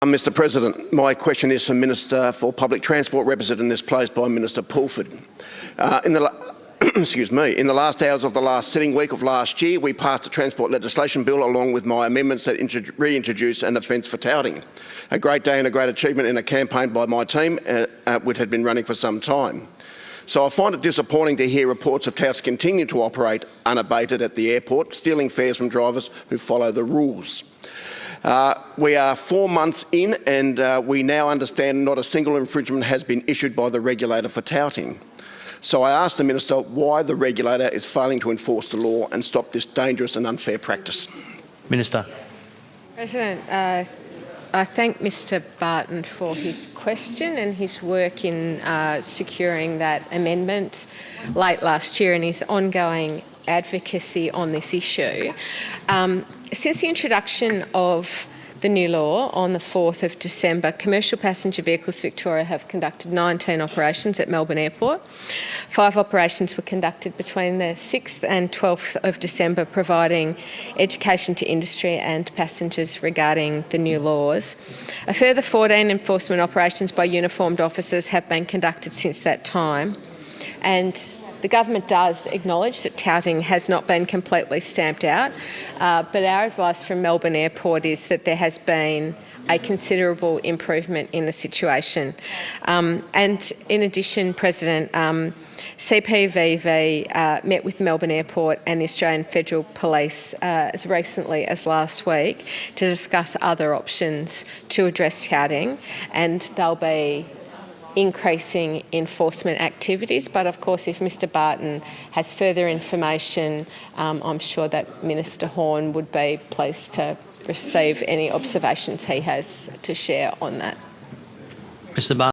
Mr President, my question is for Minister for Public Transport, represented in this place by Minister Pulford. In the last hours of the last sitting week of last year, we passed a transport legislation bill along with my amendments that reintroduced an offence for touting. A great day and a great achievement in a campaign by my team, which had been running for some time. So I find it disappointing to hear reports of touts continue to operate unabated at the airport, stealing fares from drivers who follow the rules. We are 4 months in and we now understand not a single infringement has been issued by the regulator for touting. So I asked the Minister why the regulator is failing to enforce the law and stop this dangerous and unfair practice. Minister. President, I thank Mr Barton for his question and his work in securing that amendment late last year and his ongoing advocacy on this issue. Since the introduction of the new law on the 4th of December, Commercial Passenger Vehicles Victoria have conducted 19 operations at Melbourne Airport. 5 operations were conducted between the 6th and 12th of December, providing education to industry and passengers regarding the new laws. A further 14 enforcement operations by uniformed officers have been conducted since that time, and the government does acknowledge that touting has not been completely stamped out, but our advice from Melbourne Airport is that there has been a considerable improvement in the situation. And in addition, President, CPVV met with Melbourne Airport and the Australian Federal Police as recently as last week to discuss other options to address touting, and they'll be increasing enforcement activities. But of course, if Mr Barton has further information, I'm sure that Minister Horne would be pleased to receive any observations he has to share on that. Mr Barton.